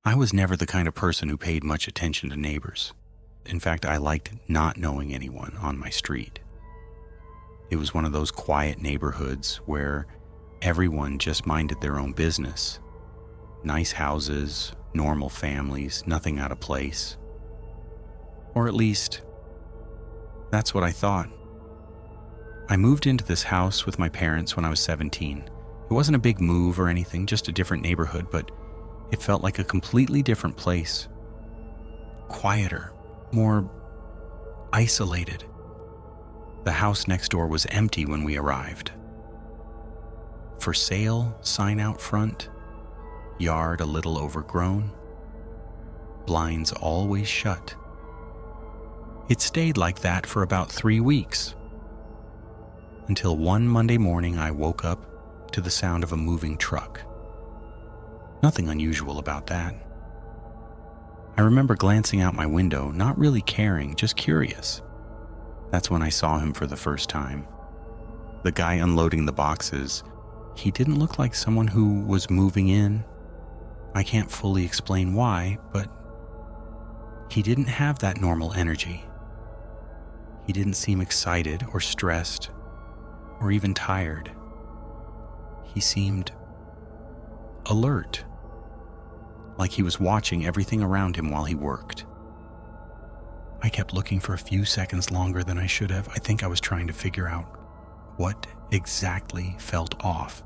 I was never the kind of person who paid much attention to neighbors. In fact, I liked not knowing anyone on my street. It was one of those quiet neighborhoods where everyone just minded their own business. Nice houses, normal families, nothing out of place. Or at least, that's what I thought. I moved into this house with my parents when I was 17. It wasn't a big move or anything, just a different neighborhood, but it felt like a completely different place. Quieter, more isolated. The house next door was empty when we arrived. For sale sign out front, yard a little overgrown, blinds always shut. It stayed like that for about 3 weeks, until one Monday morning I woke up to the sound of a moving truck. Nothing unusual about that. I remember glancing out my window, not really caring, just curious. That's when I saw him for the first time. The guy unloading the boxes, he didn't look like someone who was moving in. I can't fully explain why, but he didn't have that normal energy. He didn't seem excited or stressed or even tired. He seemed alert, like he was watching everything around him while he worked. I kept looking for a few seconds longer than I should have. I think I was trying to figure out what exactly felt off.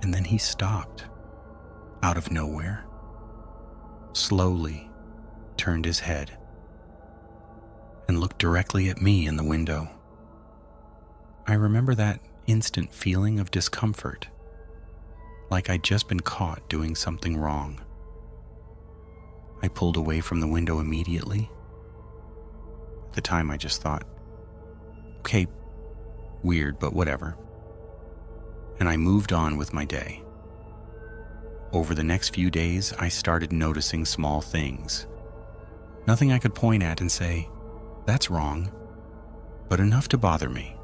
And then he stopped, out of nowhere, slowly turned his head, and looked directly at me in the window. I remember that instant feeling of discomfort, like I'd just been caught doing something wrong. I pulled away from the window immediately. At the time, I just thought, okay, weird, but whatever. And I moved on with my day. Over the next few days, I started noticing small things. Nothing I could point at and say, that's wrong, but enough to bother me.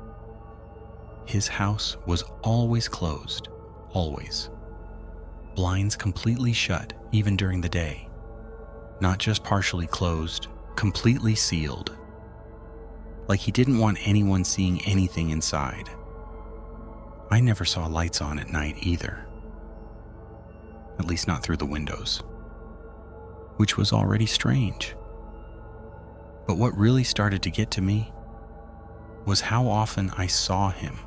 His house was always closed, always. Blinds completely shut, even during the day. Not just partially closed, completely sealed. Like he didn't want anyone seeing anything inside. I never saw lights on at night either. At least not through the windows, which was already strange. But what really started to get to me was how often I saw him.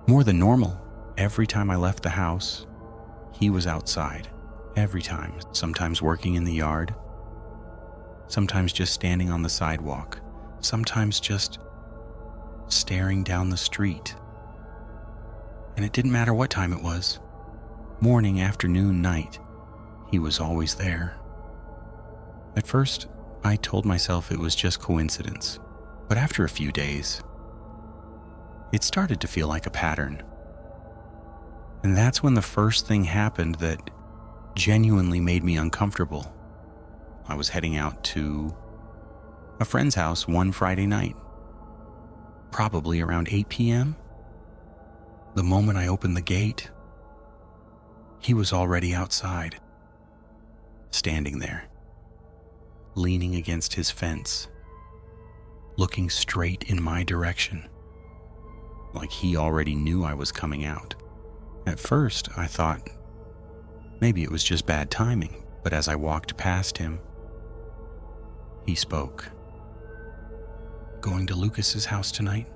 More than normal. Every time I left the house, he was outside. Every time. Sometimes working in the yard. Sometimes just standing on the sidewalk. Sometimes just staring down the street. And it didn't matter what time it was. Morning, afternoon, night. He was always there. At first, I told myself it was just coincidence. But after a few days, it started to feel like a pattern. And that's when the first thing happened that genuinely made me uncomfortable. I was heading out to a friend's house one Friday night, probably around 8 p.m. The moment I opened the gate, he was already outside, standing there, leaning against his fence, looking straight in my direction, like he already knew I was coming out. At first, I thought maybe it was just bad timing, but as I walked past him, he spoke. Going to Lucas's house tonight?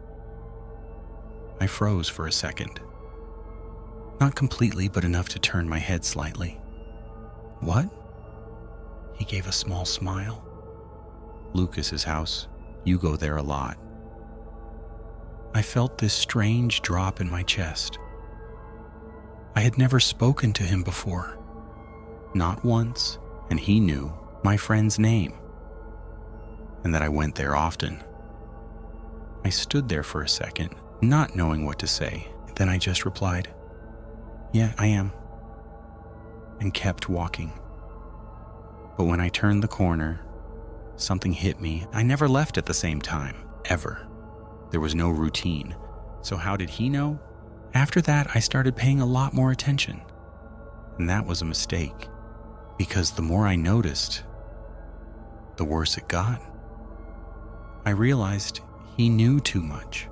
I froze for a second. Not completely, but enough to turn my head slightly. What? He gave a small smile. Lucas's house. You go there a lot. I felt this strange drop in my chest. I had never spoken to him before. Not once, and he knew my friend's name, and that I went there often. I stood there for a second, not knowing what to say. Then I just replied, "Yeah, I am," and kept walking. But when I turned the corner, something hit me. I never left at the same time, ever. There was no routine. So how did he know? After that, I started paying a lot more attention. And that was a mistake. because the more I noticed, the worse it got. I realized he knew too much.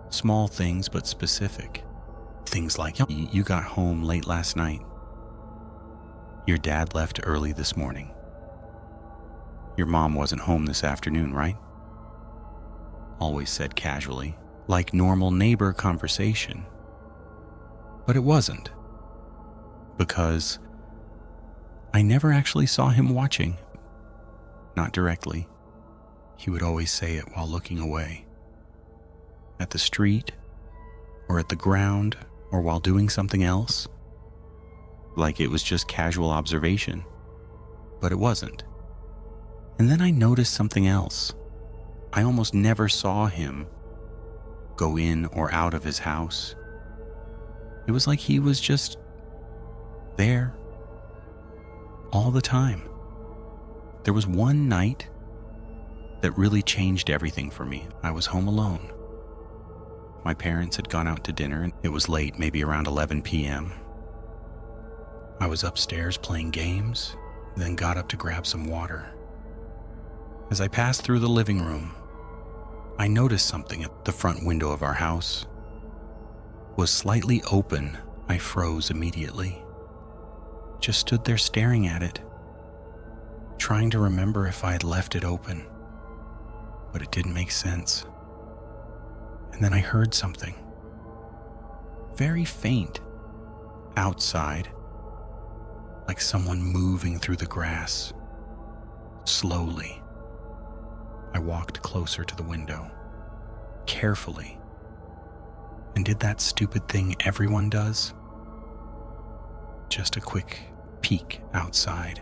Small things, but specific. Things like, you got home late last night. Your dad left early this morning. Your mom wasn't home this afternoon, right? Always said casually, like normal neighbor conversation. But it wasn't. Because I never actually saw him watching. Not directly. He would always say it while looking away. At the street, or at the ground, or while doing something else. Like it was just casual observation. But it wasn't. And then I noticed something else. I almost never saw him go in or out of his house. It was like he was just there all the time. There was one night that really changed everything for me. I was home alone. My parents had gone out to dinner and it was late, maybe around 11 p.m. I was upstairs playing games, then got up to grab some water. As I passed through the living room, I noticed something at the front window of our house. It was slightly open. I froze immediately. Just stood there staring at it, trying to remember if I had left it open, but it didn't make sense. And then I heard something, very faint, outside, like someone moving through the grass, slowly. I walked closer to the window, carefully, and did that stupid thing everyone does. Just a quick peek outside.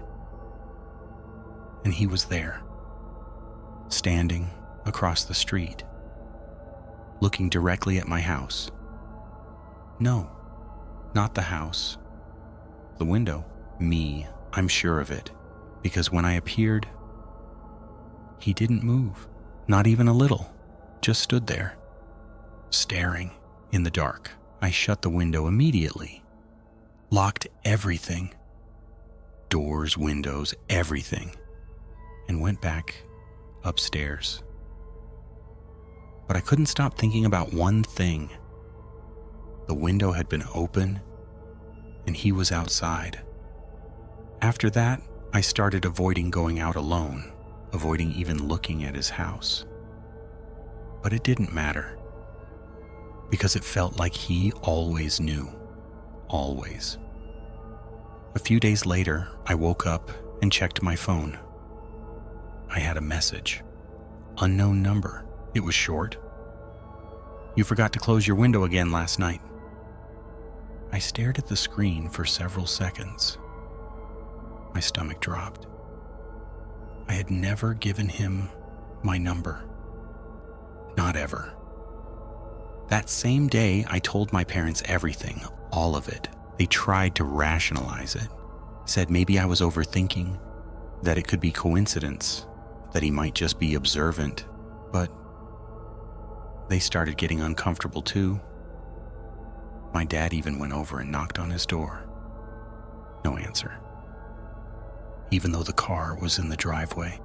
And he was there, standing across the street, looking directly at my house. No, not the house. The window. Me, I'm sure of it, because when I appeared, he didn't move, not even a little, just stood there, staring in the dark. I shut the window immediately, locked everything, doors, windows, everything, and went back upstairs. But I couldn't stop thinking about one thing. The window had been open, and he was outside. After that, I started avoiding going out alone, avoiding even looking at his house. But it didn't matter, because it felt like he always knew, always. A few days later, I woke up and checked my phone. I had a message. Unknown number. It was short. You forgot to close your window again last night. I stared at the screen for several seconds. My stomach dropped. I had never given him my number. Not ever. That same day, I told my parents everything, all of it. They tried to rationalize it. Said maybe I was overthinking, that it could be coincidence, that he might just be observant. But they started getting uncomfortable too. My dad even went over and knocked on his door. No answer. Even though the car was in the driveway.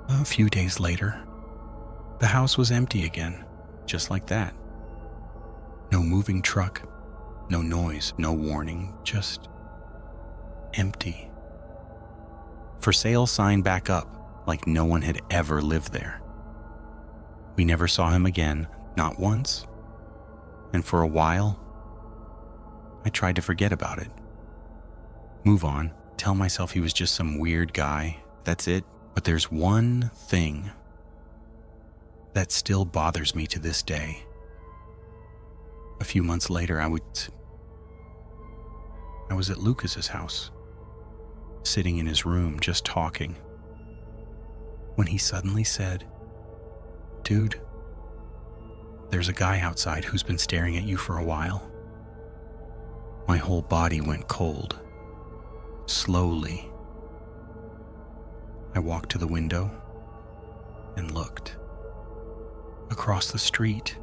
A few days later, the house was empty again, just like that. No moving truck, no noise, no warning, just empty. For sale sign back up, like no one had ever lived there. We never saw him again, not once. And for a while, I tried to forget about it. Move on. Tell myself he was just some weird guy. That's it. But there's one thing that still bothers me to this day. A few months later, I was at Lucas's house, sitting in his room just talking, when he suddenly said, "Dude, there's a guy outside who's been staring at you for a while." My whole body went cold. Slowly, I walked to the window and looked. Across the street,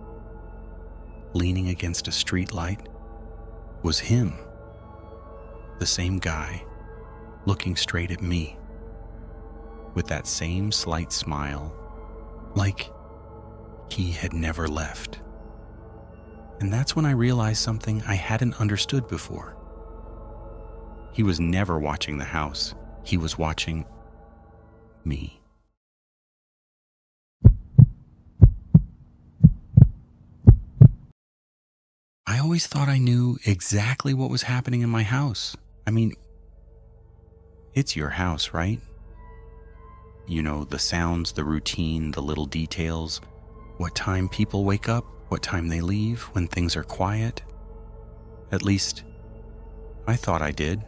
leaning against a street light, was him. The same guy looking straight at me with that same slight smile, like he had never left. And that's when I realized something I hadn't understood before. He was never watching the house. He was watching me. I always thought I knew exactly what was happening in my house. I mean, it's your house, right? You know, the sounds, the routine, the little details, what time people wake up, what time they leave, when things are quiet. At least, I thought I did.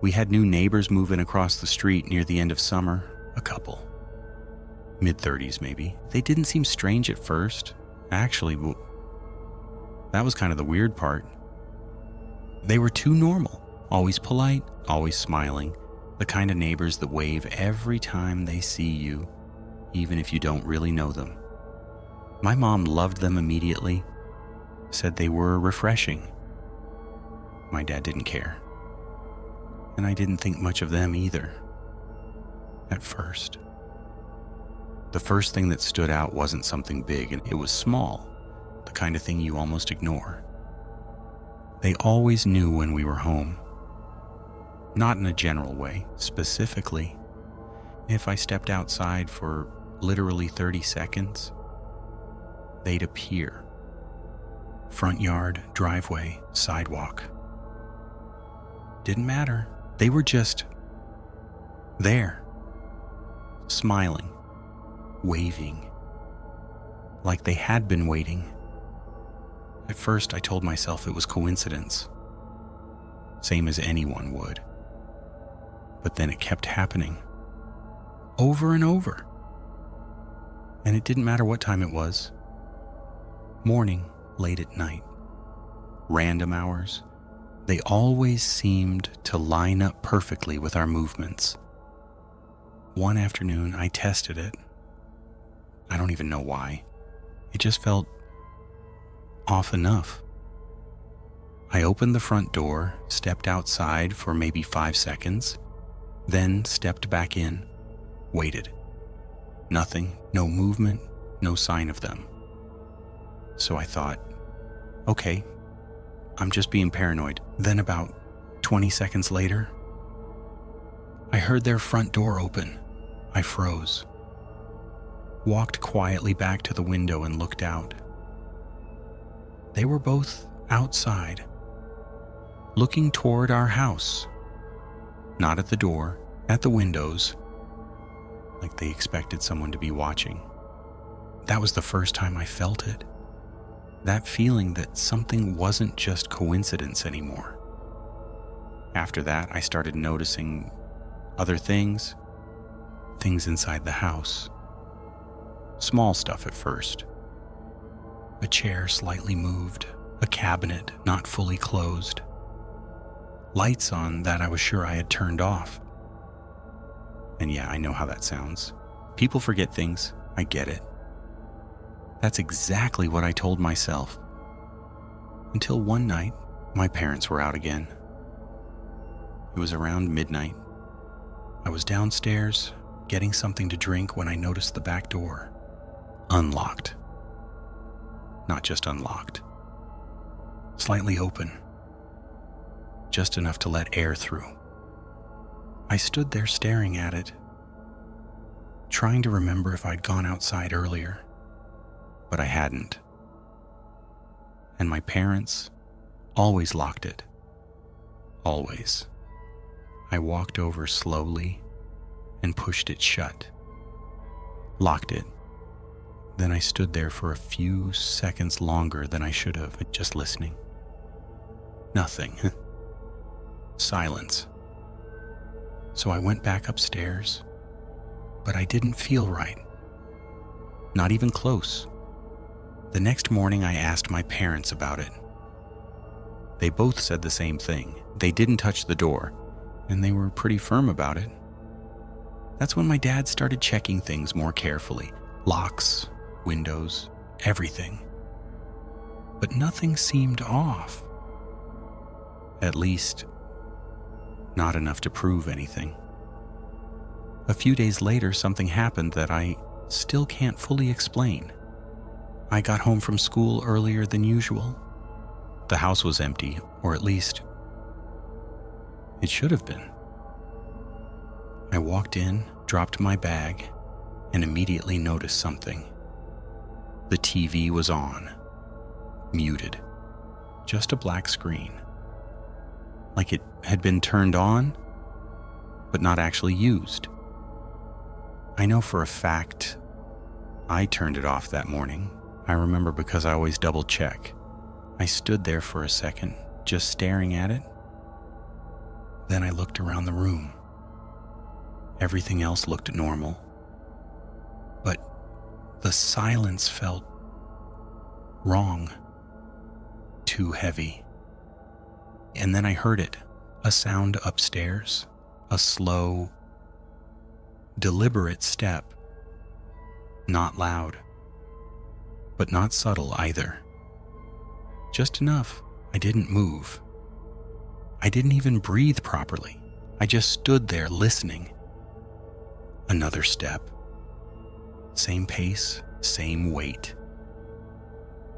We had new neighbors move in across the street near the end of summer, a couple. Mid-30s maybe. They didn't seem strange at first. Actually, that was kind of the weird part. They were too normal, always polite, always smiling, the kind of neighbors that wave every time they see you, even if you don't really know them. My mom loved them immediately, said they were refreshing. My dad didn't care. And I didn't think much of them either, at first. The first thing that stood out wasn't something big, and it was small, the kind of thing you almost ignore. They always knew when we were home. Not in a general way, specifically. If I stepped outside for literally 30 seconds, they'd appear. Front yard, driveway, sidewalk. Didn't matter. They were just there, smiling, waving, like they had been waiting. At first, I told myself it was coincidence, same as anyone would. But then it kept happening, over and over. And it didn't matter what time it was. Morning, late at night, random hours. They always seemed to line up perfectly with our movements. One afternoon, I tested it. I don't even know why. It just felt off enough. I opened the front door, stepped outside for maybe 5 seconds, then stepped back in, waited. Nothing, no movement, no sign of them. So I thought, okay, I'm just being paranoid. Then about 20 seconds later, I heard their front door open. I froze. Walked quietly back to the window and looked out. They were both outside, looking toward our house. Not at the door, at the windows, like they expected someone to be watching. That was the first time I felt it. That feeling that something wasn't just coincidence anymore. After that, I started noticing other things inside the house. Small stuff at first. A chair slightly moved, a cabinet not fully closed. Lights on that I was sure I had turned off. And yeah, I know how that sounds. People forget things, I get it. That's exactly what I told myself. Until one night, my parents were out again. It was around midnight. I was downstairs, getting something to drink when I noticed the back door. Unlocked. Not just unlocked. Slightly open. Just enough to let air through. I stood there staring at it, trying to remember if I'd gone outside earlier. But I hadn't. And my parents always locked it. Always. I walked over slowly and pushed it shut. Locked it. Then I stood there for a few seconds longer than I should have, just listening. Nothing. Silence. So I went back upstairs, but I didn't feel right. Not even close. The next morning, I asked my parents about it. They both said the same thing. They didn't touch the door, and they were pretty firm about it. That's when my dad started checking things more carefully. Locks, windows, everything. But nothing seemed off. At least, not enough to prove anything. A few days later, something happened that I still can't fully explain. I got home from school earlier than usual. The house was empty, or at least it should have been. I walked in, dropped my bag, and immediately noticed something. The TV was on, muted, just a black screen. Like it had been turned on, but not actually used. I know for a fact I turned it off that morning. I remember because I always double check. I stood there for a second, just staring at it. Then I looked around the room. Everything else looked normal. But the silence felt wrong, too heavy. And then I heard it, a sound upstairs, a slow, deliberate step. Not loud, but not subtle either. Just enough. I didn't move. I didn't even breathe properly. I just stood there listening. Another step. Same pace, same weight.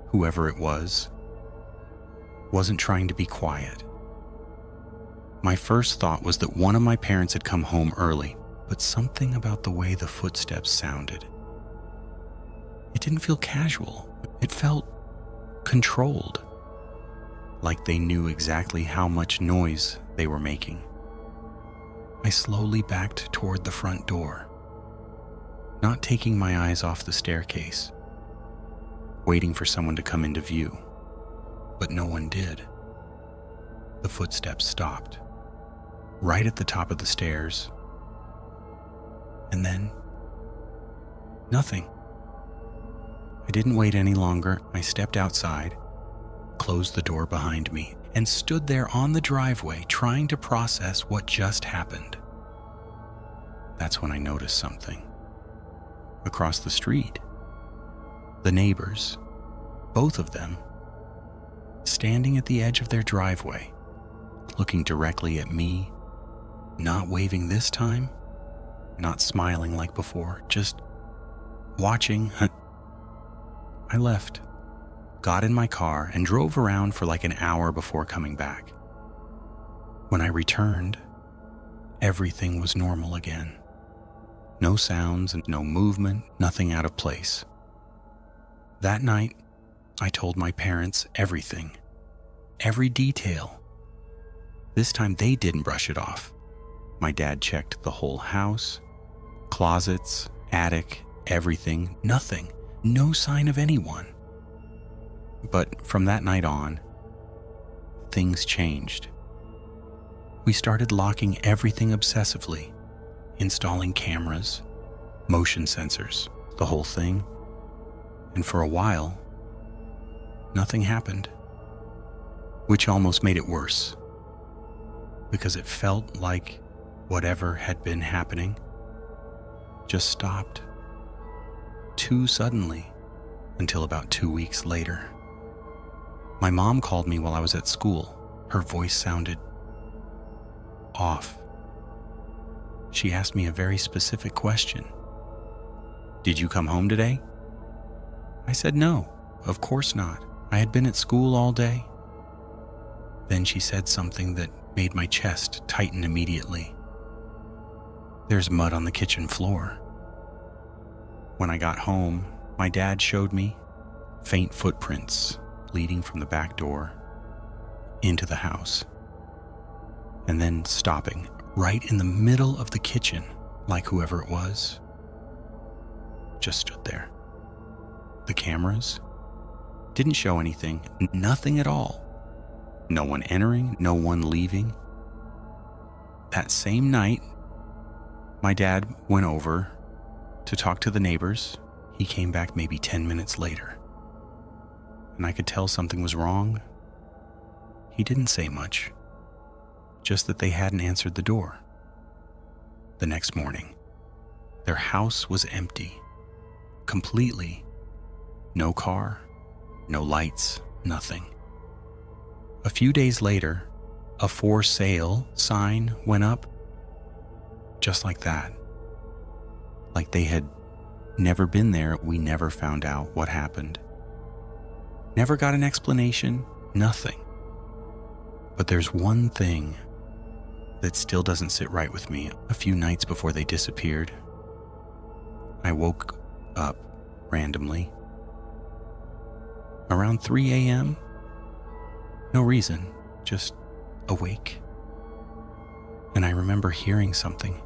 Whoever it was wasn't trying to be quiet. My first thought was that one of my parents had come home early, but something about the way the footsteps sounded. It didn't feel casual. It felt controlled, like they knew exactly how much noise they were making. I slowly backed toward the front door, not taking my eyes off the staircase, waiting for someone to come into view, but no one did. The footsteps stopped, right at the top of the stairs, and then nothing. I didn't wait any longer. I stepped outside, closed the door behind me, and stood there on the driveway trying to process what just happened. That's when I noticed something. Across the street, the neighbors, both of them, standing at the edge of their driveway, looking directly at me, not waving this time, not smiling like before, just watching. I left, got in my car, and drove around for like an hour before coming back. When I returned, everything was normal again. No sounds and no movement, nothing out of place. That night, I told my parents everything, every detail. This time they didn't brush it off. My dad checked the whole house, closets, attic, everything, nothing. No sign of anyone. But from that night on, things changed. We started locking everything obsessively, installing cameras, motion sensors, the whole thing. And for a while, nothing happened, which almost made it worse, because it felt like whatever had been happening just stopped. Too suddenly, until about 2 weeks later. My mom called me while I was at school. Her voice sounded off. She asked me a very specific question. "Did you come home today?" I said no, of course not. I had been at school all day. Then she said something that made my chest tighten immediately. "There's mud on the kitchen floor." When I got home, my dad showed me faint footprints leading from the back door into the house, and then stopping right in the middle of the kitchen, like whoever it was just stood there. The cameras didn't show anything, nothing at all. No one entering, no one leaving. That same night, my dad went over to talk to the neighbors. He came back maybe 10 minutes later, and I could tell something was wrong. He didn't say much, just that they hadn't answered the door. The next morning, their house was empty, completely. No car, no lights, nothing. A few days later, a for sale sign went up. Just like that. Like they had never been there. We never found out what happened. Never got an explanation, nothing. But there's one thing that still doesn't sit right with me. A few nights before they disappeared, I woke up randomly around 3 a.m. No reason, just awake. And I remember hearing something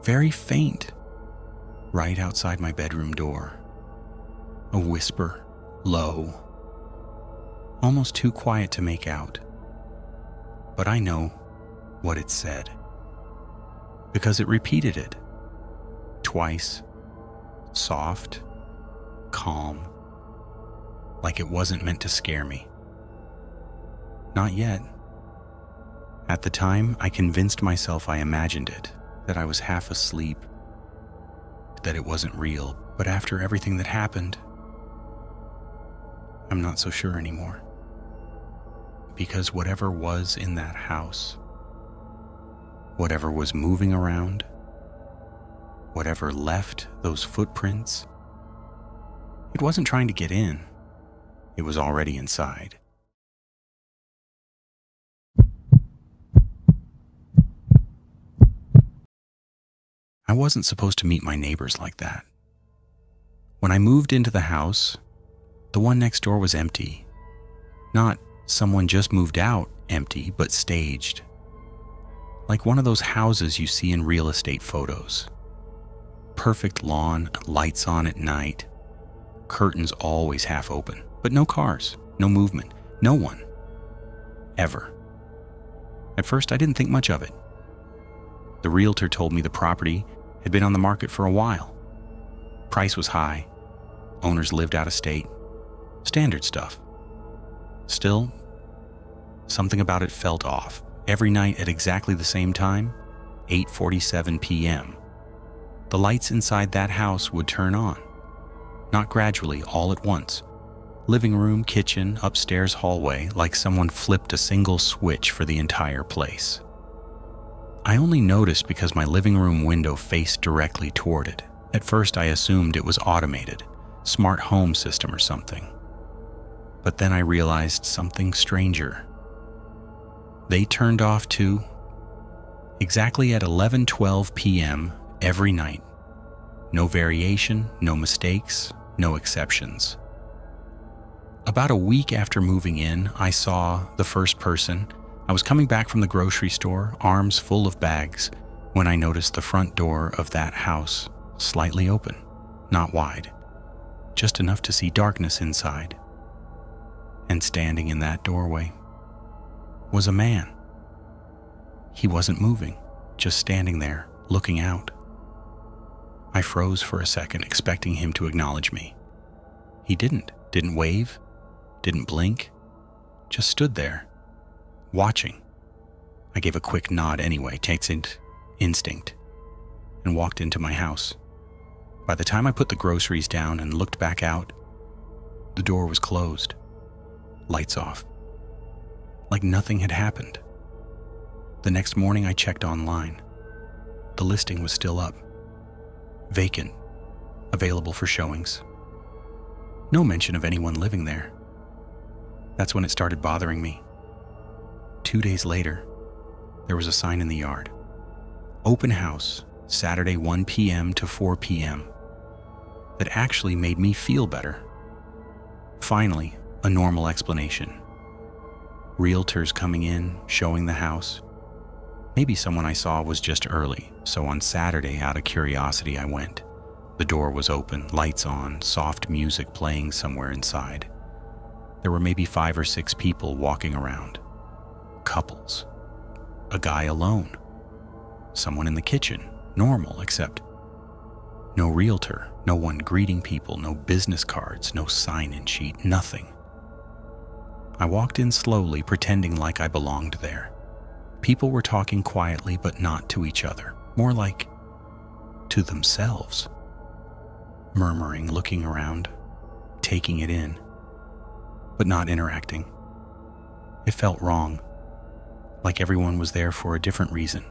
very faint right outside my bedroom door. A whisper, low, almost too quiet to make out. But I know what it said, because it repeated it twice, soft, calm, like it wasn't meant to scare me. Not yet. At the time, I convinced myself I imagined it, that I was half asleep, that it wasn't real. But after everything that happened, I'm not so sure anymore. Because whatever was in that house, whatever was moving around, whatever left those footprints, it wasn't trying to get in. It was already inside. I wasn't supposed to meet my neighbors like that. When I moved into the house, the one next door was empty. Not someone just moved out empty, but staged. Like one of those houses you see in real estate photos. Perfect lawn, lights on at night, curtains always half open, but no cars, no movement, no one. Ever. At first, I didn't think much of it. The realtor told me the property had been on the market for a while. Price was high. Owners lived out of state. Standard stuff. Still, something about it felt off. Every night at exactly the same time, 8:47 p.m., the lights inside that house would turn on. Not gradually, all at once. Living room, kitchen, upstairs hallway, like someone flipped a single switch for the entire place. I only noticed because my living room window faced directly toward it. At first, I assumed it was automated, smart home system or something. But then I realized something stranger. They turned off too, exactly at 11:12 p.m. every night. No variation, no mistakes, no exceptions. About a week after moving in, I saw the first person. I was coming back from the grocery store, arms full of bags, when I noticed the front door of that house slightly open, not wide, just enough to see darkness inside. And standing in that doorway was a man. He wasn't moving, just standing there, looking out. I froze for a second, expecting him to acknowledge me. He didn't wave, didn't blink, just stood there, watching. I gave a quick nod anyway, takes instinct, and walked into my house. By the time I put the groceries down and looked back out, the door was closed, lights off, like nothing had happened. The next morning I checked online. The listing was still up, vacant, available for showings. No mention of anyone living there. That's when it started bothering me. 2 days later, there was a sign in the yard. Open house, Saturday 1 p.m. to 4 p.m. That actually made me feel better. Finally, a normal explanation. Realtors coming in, showing the house. Maybe someone I saw was just early, so on Saturday, out of curiosity, I went. The door was open, lights on, soft music playing somewhere inside. There were maybe 5 or 6 people walking around. Couples. A guy alone. Someone in the kitchen. Normal, except no realtor, no one greeting people, no business cards, no sign-in sheet, nothing. I walked in slowly, pretending like I belonged there. People were talking quietly, but not to each other. More like to themselves. Murmuring, looking around, taking it in, but not interacting. It felt wrong. like everyone was there for a different reason.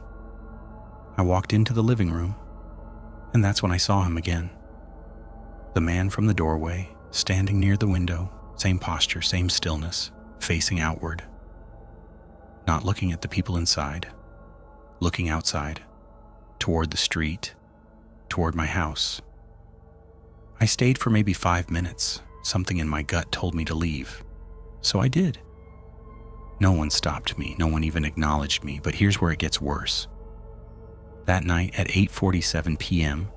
I walked into the living room, and that's when I saw him again. The man from the doorway, standing near the window, same posture, same stillness, facing outward. Not looking at the people inside, looking outside, toward the street, toward my house. I stayed for maybe 5 minutes. Something in my gut told me to leave, so I did. No one stopped me, no one even acknowledged me, but here's where it gets worse. That night at 8:47 p.m.,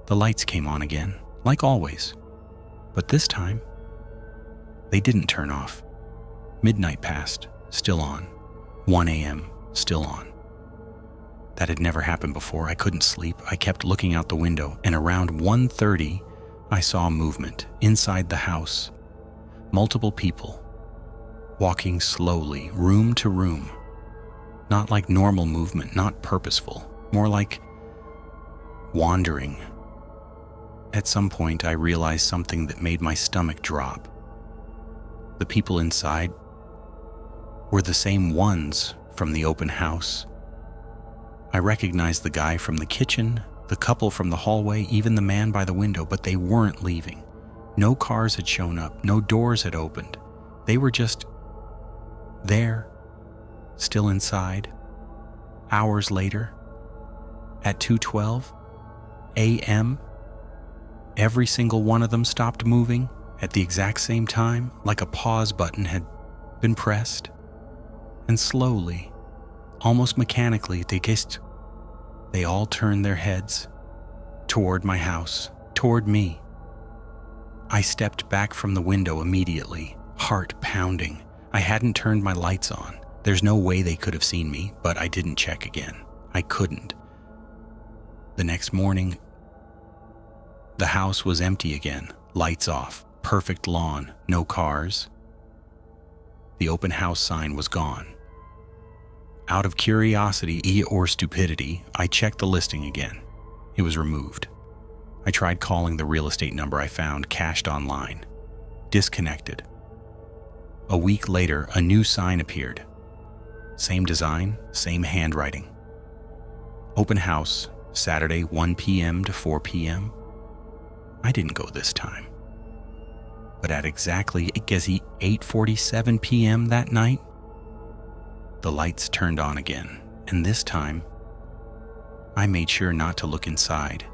the lights came on again, like always, but this time, they didn't turn off. Midnight passed, still on. 1 a.m., still on. That had never happened before. I couldn't sleep. I kept looking out the window, and around 1:30, I saw movement inside the house. Multiple people, walking slowly, room to room. Not like normal movement, not purposeful, more like wandering. At some point, I realized something that made my stomach drop. The people inside were the same ones from the open house. I recognized the guy from the kitchen, the couple from the hallway, even the man by the window, but they weren't leaving. No cars had shown up, no doors had opened. They were just there, still inside. Hours later, at 2:12 a.m., every single one of them stopped moving at the exact same time, like a pause button had been pressed. And slowly, almost mechanically, they all turned their heads toward my house, toward me. I stepped back from the window immediately, heart pounding. I hadn't turned my lights on. There's no way they could have seen me, but I didn't check again. I couldn't. The next morning, the house was empty again, lights off, perfect lawn, no cars. The open house sign was gone. Out of curiosity or stupidity, I checked the listing again. It was removed. I tried calling the real estate number I found cached online. Disconnected. A week later, a new sign appeared. Same design, same handwriting. Open house, Saturday 1 p.m. to 4 p.m. I didn't go this time. But at exactly 8:47 p.m. that night, the lights turned on again, and this time, I made sure not to look inside.